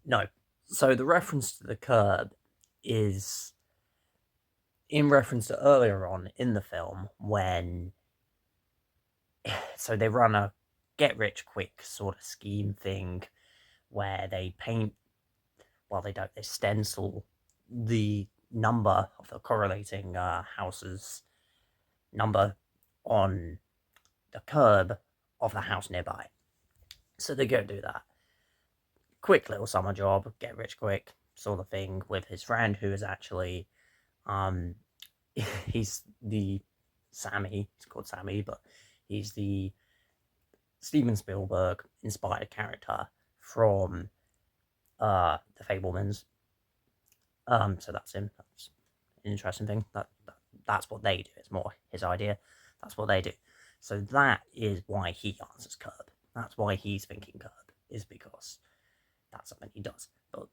No. So the reference to the curb is in reference to earlier on in the film when so they run a get rich quick sort of scheme thing where they paint, well, they don't, they stencil the number of the correlating houses number on the curb of the house nearby. So they go do that. Quick little summer job, get rich quick sort of thing with his friend who is actually, um, he's the Sammy, he's called Sammy, but he's the Steven Spielberg inspired character from the Fabelmans. So that's him. That's an interesting thing. That's what they do. It's more his idea. That's what they do. So that is why he answers curb. That's why he's thinking curb, is because that's something he does. But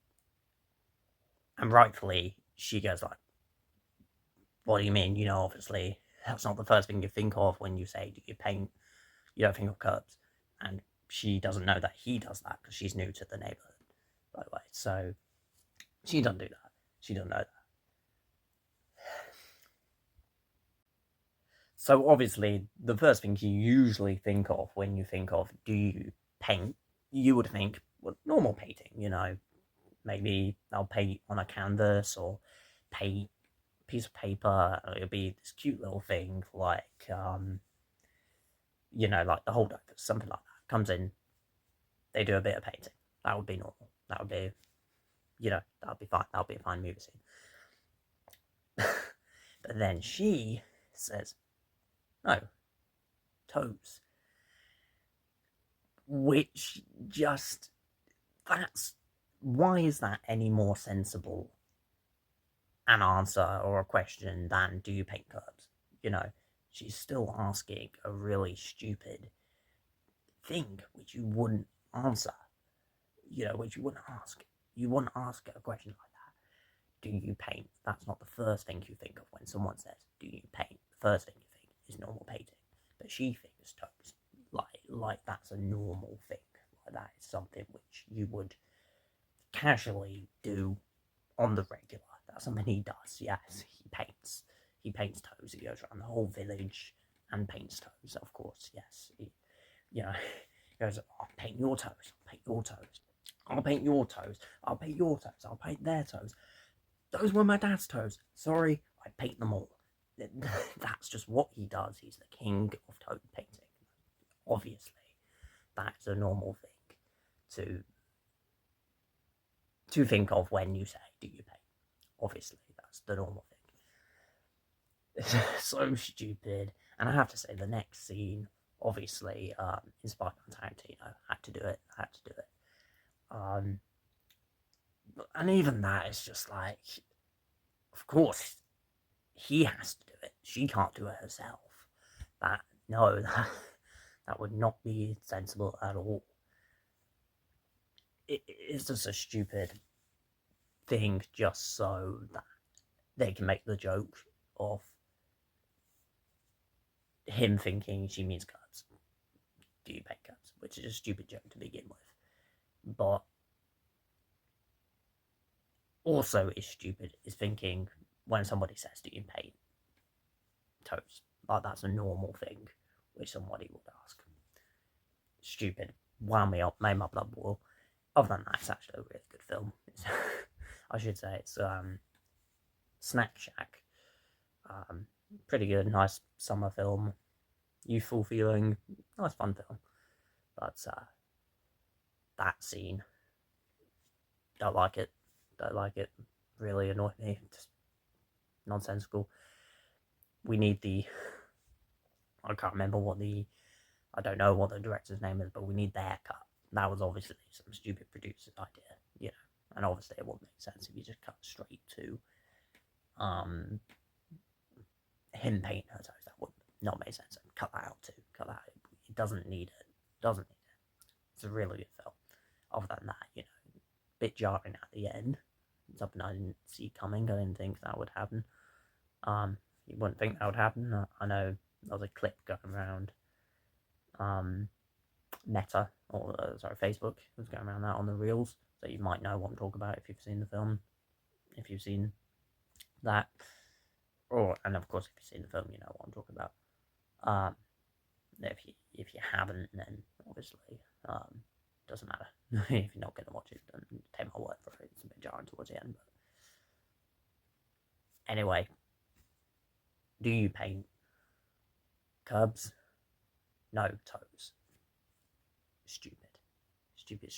and rightfully, she goes like, "What do you mean? Obviously, that's not the first thing you think of when you say, do you paint? You don't think of curbs." And she doesn't know that he does that because she's new to the neighborhood, by the way. So she doesn't do that. She doesn't know that. So obviously, the first thing you usually think of when you think of do you paint, you would think, well, normal painting. Maybe I'll paint on a canvas or paint a piece of paper. It'll be this cute little thing like like the holdovers, something like that. Comes in, they do a bit of painting. That would be normal. That would be, that would be fine. That would be a fine movie scene. But then she says, no, toes. Which just, that's, why is that any more sensible an answer or a question than do you paint curbs? She's still asking a really stupid thing which you wouldn't answer, which you wouldn't ask. You wouldn't ask a question like that. Do you paint? That's not the first thing you think of when someone says, do you paint? The first thing you think is normal painting. But she thinks toes. Like that's a normal thing. Like that is something which you would casually do on the regular. That's something he does. Yes, he paints. He paints toes. He goes around the whole village and paints toes. Of course, yes. He goes, I'll paint your toes. I'll paint your toes. I'll paint your toes. I'll paint your toes. I'll paint their toes. Those were my dad's toes. Sorry, I paint them all. That's just what he does. He's the king of toe painting. Obviously, that's a normal thing to think of when you say, do you paint? Obviously, that's the normal thing. It's so stupid. And I have to say, the next scene, obviously, inspired by Tarantino, had to do it. Had to do it. Um, and even that is just like, of course, he has to do it. She can't do it herself. No, that would not be sensible at all. It's just a stupid thing just so that they can make the joke of him thinking she means cuts. Do you paint cuts? Which is a stupid joke to begin with. But also is stupid is thinking when somebody says, do you paint toes? Like that's a normal thing which somebody would ask. Stupid. Wound me up, made my blood boil. Other than that, it's actually a really good film. I should say it's Snack Shack. Pretty good, nice summer film, youthful feeling, nice fun film. But that scene, don't like it. Don't like it. Really annoyed me. Just nonsensical. We need the. I can't remember what the. I don't know what the director's name is, but we need the haircut. That was obviously some stupid producer's idea, and obviously it wouldn't make sense if you just cut straight to him painting her toes. That would not make sense. Cut that out too. Cut that out. It doesn't need it. Doesn't need it. It's a really good film. Other than that, a bit jarring at the end. Something I didn't see coming. I didn't think that would happen. You wouldn't think that would happen. I know there was a clip going around Meta, or Facebook was going around that on the reels So you might know what I'm talking about if you've seen the film, if you've seen that. And of course, if you've seen the film, you know what I'm talking about. If you haven't, then obviously doesn't matter. If you're not going to watch it, then take my word for it. It's a bit jarring towards the end, but anyway, do you paint cubs? No, toes. Stupid. Stupid.